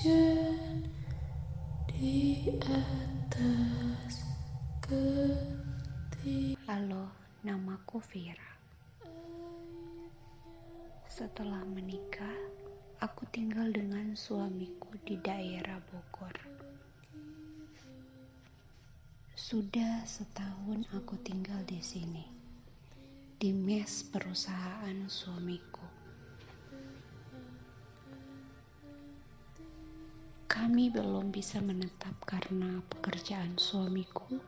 Hujan di atas ketik. Halo, namaku Vira. Setelah menikah, aku tinggal dengan suamiku di daerah Bogor. Sudah setahun aku tinggal di sini, di mes perusahaan suamiku. Kami belum bisa menetap karena pekerjaan suamiku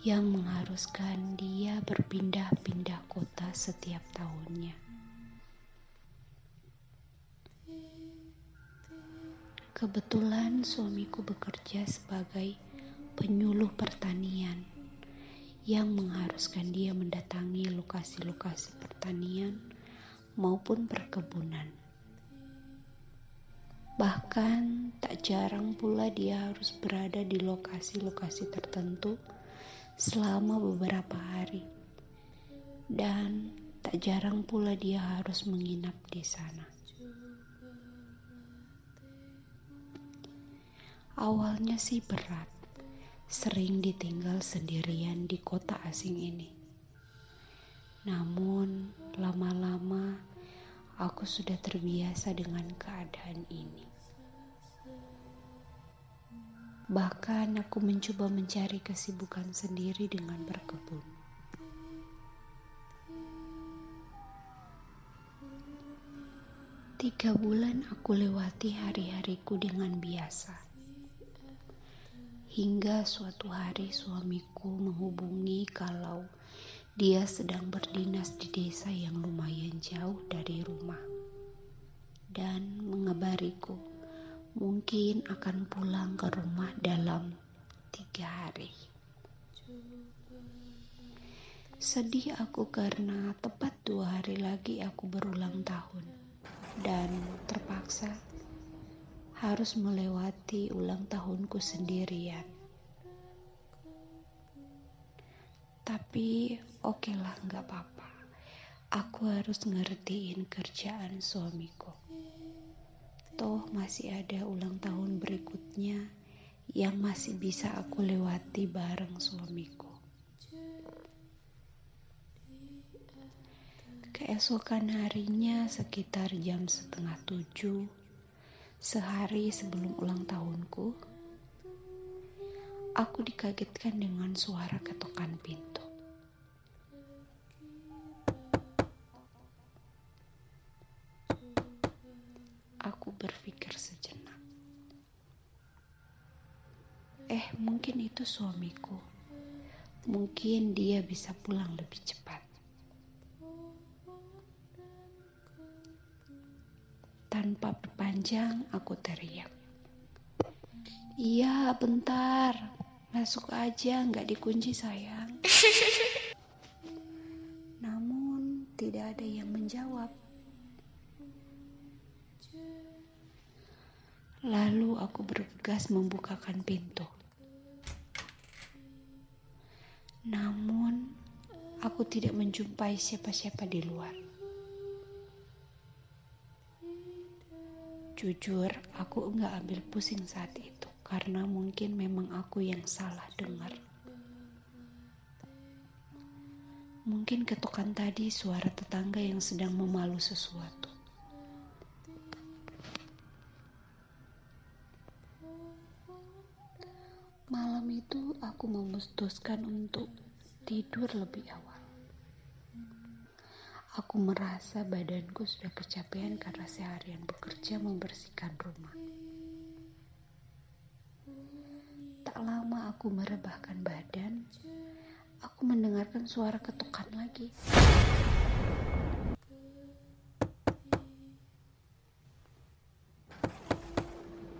yang mengharuskan dia berpindah-pindah kota setiap tahunnya. Kebetulan suamiku bekerja sebagai penyuluh pertanian yang mengharuskan dia mendatangi lokasi-lokasi pertanian maupun perkebunan. Bahkan tak jarang pula dia harus berada di lokasi-lokasi tertentu selama beberapa hari. Dan tak jarang pula dia harus menginap di sana. Awalnya sih berat, sering ditinggal sendirian di kota asing ini. Namun lama-lama aku sudah terbiasa dengan keadaan ini. Bahkan aku mencoba mencari kesibukan sendiri dengan berkebun. Tiga bulan aku lewati hari-hariku dengan biasa. Hingga suatu hari suamiku menghubungi kalau dia sedang berdinas di desa yang lumayan jauh dari rumah. Dan mengabariku mungkin akan pulang ke rumah dalam 3 hari. Sedih aku karena tepat 2 hari lagi aku berulang tahun. Dan terpaksa harus melewati ulang tahunku sendirian. Tapi okelah, gak apa-apa. Aku harus ngertiin kerjaan suamiku. Toh masih ada ulang tahun berikutnya yang masih bisa aku lewati bareng suamiku. Keesokan harinya sekitar jam 6:30, sehari sebelum ulang tahunku, aku dikagetkan dengan suara ketokan pintu. Aku berpikir sejenak. Mungkin itu suamiku. Mungkin dia bisa pulang lebih cepat. Tanpa berpanjang, aku teriak. Iya, bentar. Masuk aja, gak dikunci sayang. Namun, tidak ada yang menjawab. Lalu aku bergegas membukakan pintu. Namun, aku tidak menjumpai siapa-siapa di luar. Jujur, aku enggak ambil pusing saat itu, karena mungkin memang aku yang salah dengar. Mungkin ketukan tadi suara tetangga yang sedang memalu sesuatu. Malam itu aku memutuskan untuk tidur lebih awal. Aku merasa badanku sudah kecapean karena seharian bekerja membersihkan rumah. Tak lama aku merebahkan badan, aku mendengarkan suara ketukan lagi.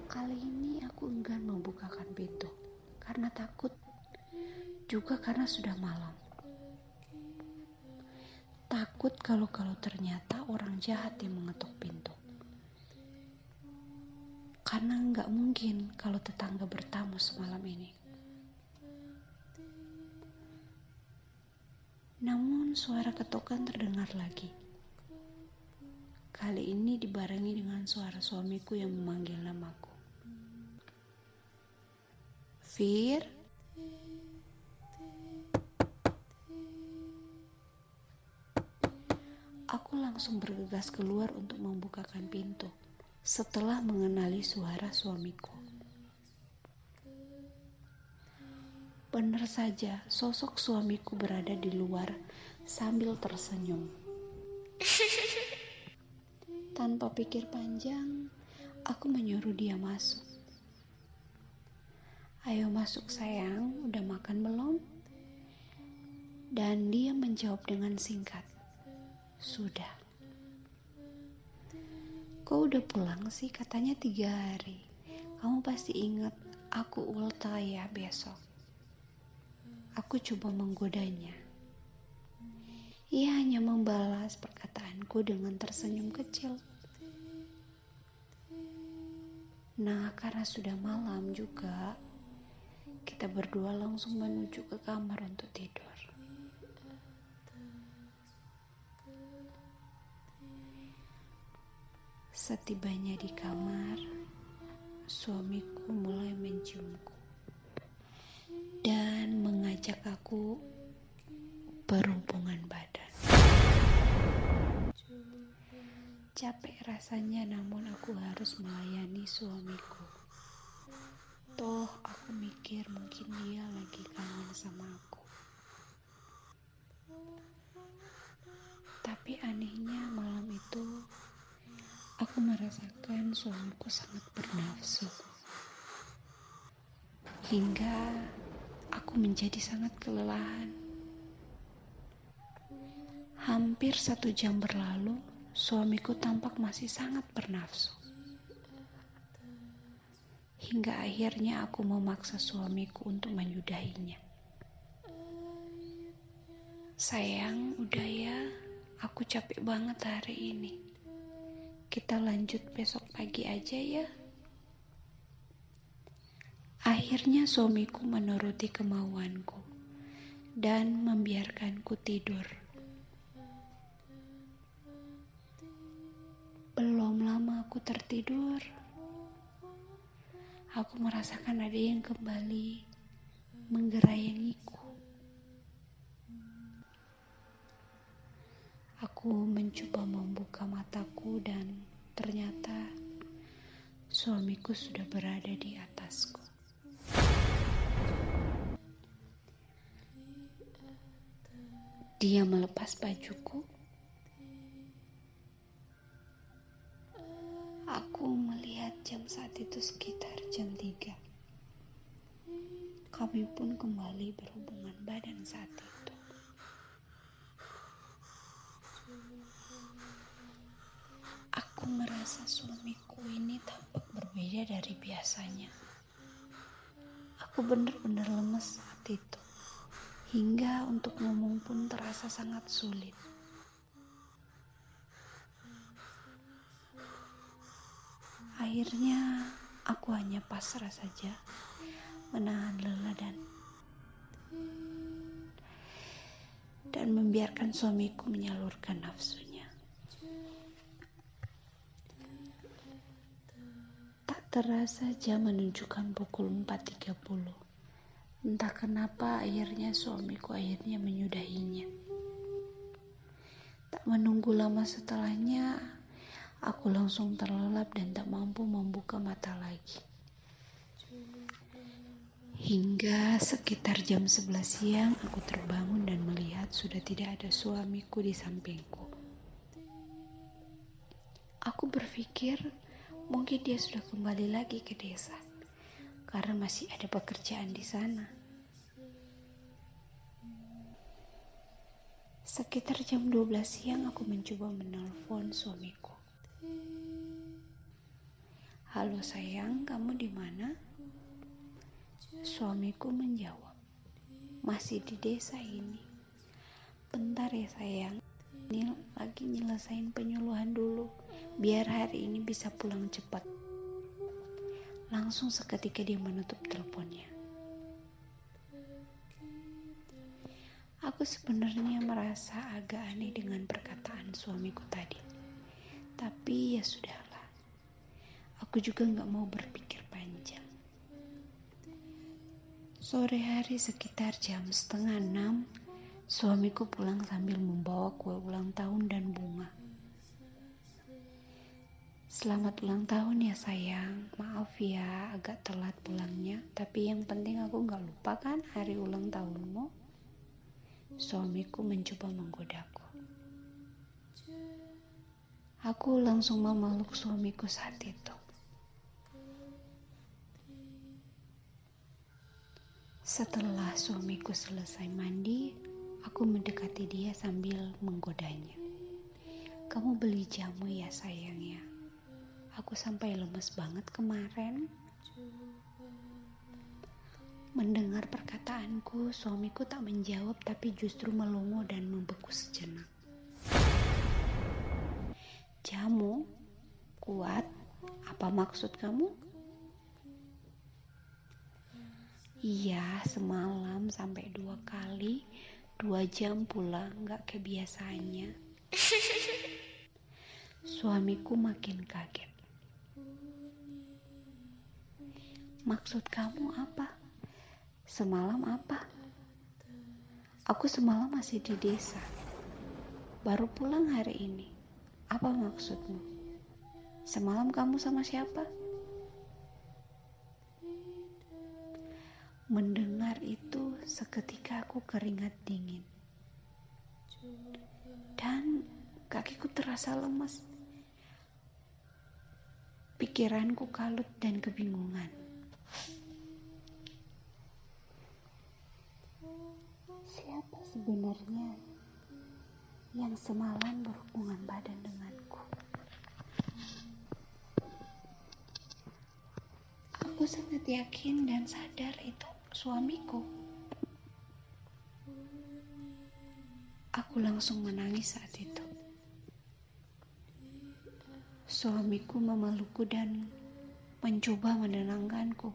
Kali ini aku enggan membukakan pintu karena takut, juga karena sudah malam. Takut kalau ternyata orang jahat yang mengetuk pintu. Karena nggak mungkin kalau tetangga bertamu semalam ini. Namun suara ketukan terdengar lagi. Kali ini dibarengi dengan suara suamiku yang memanggil namaku. Fir, aku langsung bergegas keluar untuk membukakan pintu setelah mengenali suara suamiku. Benar saja, sosok suamiku berada di luar sambil tersenyum. Tanpa pikir panjang, aku menyuruh dia masuk. Ayo masuk sayang, udah makan belum? Dan dia menjawab dengan singkat, sudah. Kok udah pulang sih? Katanya 3 hari. Kamu pasti ingat aku ulta ya besok. Aku coba menggodanya. Ia hanya membalas perkataanku dengan tersenyum kecil. Nah, karena sudah malam juga, kita berdua langsung menuju ke kamar untuk tidur. Setibanya di kamar, suamiku mulai menciumku dan mengajak aku berhubungan badan. Capek rasanya, namun aku harus melayani suamiku. Toh aku mikir mungkin dia lagi kangen sama aku. Tapi anehnya malam itu aku merasakan suamiku sangat bernafsu. Hingga aku menjadi sangat kelelahan. Hampir 1 jam berlalu, suamiku tampak masih sangat bernafsu. Hingga akhirnya aku memaksa suamiku untuk menyudahinya. Sayang, udah ya, aku capek banget hari ini. Kita lanjut besok pagi aja ya. Akhirnya suamiku menuruti kemauanku dan membiarkanku tidur. Belum lama aku tertidur, aku merasakan ada yang kembali menggerayangiku. Aku mencoba membuka mataku dan ternyata suamiku sudah berada di atasku. Dia melepas bajuku. Aku melihat jam saat itu sekitar jam 3. Kami pun kembali berhubungan badan saat itu. Aku merasa suamiku ini tampak berbeda dari biasanya. Aku benar-benar lemes saat itu. Hingga untuk ngomong pun terasa sangat sulit. Akhirnya aku hanya pasrah saja, menahan lelah dan membiarkan suamiku menyalurkan nafsunya. Tak terasa jam menunjukkan pukul 4.30. Entah kenapa akhirnya suamiku menyudahinya. Tak menunggu lama setelahnya, aku langsung terlelap dan tak mampu membuka mata lagi. Hingga sekitar jam 11 siang aku terbangun dan melihat sudah tidak ada suamiku di sampingku. Aku berpikir mungkin dia sudah kembali lagi ke desa karena masih ada pekerjaan di sana. Sekitar jam 12 siang aku mencoba menelpon suamiku. Halo sayang, kamu di mana? Suamiku menjawab, masih di desa ini. Bentar ya sayang, ini lagi nyelesain penyuluhan dulu, biar hari ini bisa pulang cepat. Langsung seketika dia menutup teleponnya. Aku sebenarnya merasa agak aneh dengan perkataan suamiku tadi. Tapi ya sudahlah. Aku juga gak mau berpikir panjang. Sore hari sekitar jam 5:30, suamiku pulang sambil membawa kue ulang tahun dan bunga. Selamat ulang tahun ya sayang, maaf ya agak telat pulangnya, tapi yang penting aku gak lupa kan hari ulang tahunmu. Suamiku mencoba menggodaku. Aku langsung memeluk suamiku saat itu. Setelah suamiku selesai mandi, aku mendekati dia sambil menggodanya. Kamu beli jamu ya sayang ya? Aku sampai lemes banget kemarin. Mendengar perkataanku, suamiku tak menjawab tapi justru melongo dan membeku sejenak. Jamu? Kuat? Apa maksud kamu? Iya, semalam sampai 2 kali, 2 jam pula, gak kayak biasanya. Suamiku makin kaget. Maksud kamu apa? Semalam apa? Aku semalam masih di desa. Baru pulang hari ini. Apa maksudmu? Semalam kamu sama siapa? Mendengar itu, seketika aku keringat dingin. Dan kakiku terasa lemas. Pikiranku kalut dan kebingungan. Siapa sebenarnya yang semalam berhubungan badan denganku? Aku sangat yakin dan sadar itu suamiku. Aku langsung menangis saat itu. Suamiku memelukku dan mencoba menenangkanku.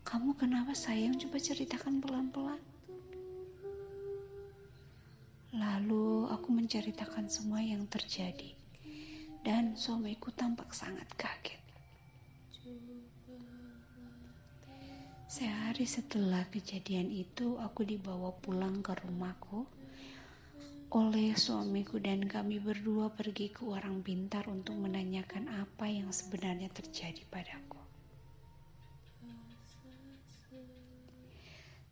Kamu kenapa sayang? Coba ceritakan pelan-pelan. Lalu aku menceritakan semua yang terjadi. Dan suamiku tampak sangat kaget. Sehari setelah kejadian itu, aku dibawa pulang ke rumahku oleh suamiku dan kami berdua pergi ke orang pintar untuk menanyakan apa yang sebenarnya terjadi padaku.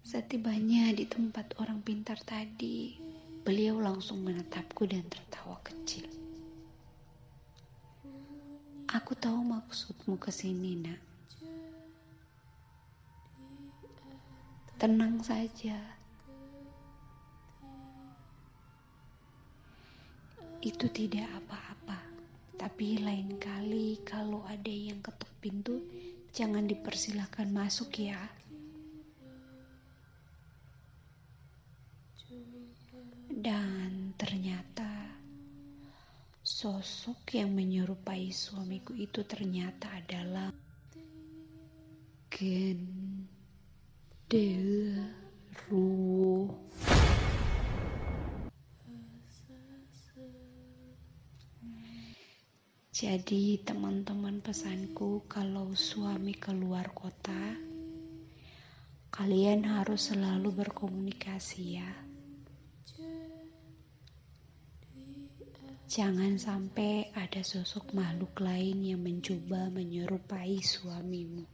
Setibanya di tempat orang pintar tadi, beliau langsung menatapku dan tertawa kecil. Aku tahu maksudmu kesini, nak. Tenang saja. Itu tidak apa-apa. Tapi lain kali kalau ada yang ketuk pintu, jangan dipersilahkan masuk ya. Dan ternyata sosok yang menyerupai suamiku itu ternyata adalah genderuwo. Jadi teman-teman, pesanku kalau suami keluar kota, kalian harus selalu berkomunikasi ya. Jangan sampai ada sosok makhluk lain yang mencoba menyerupai suamimu.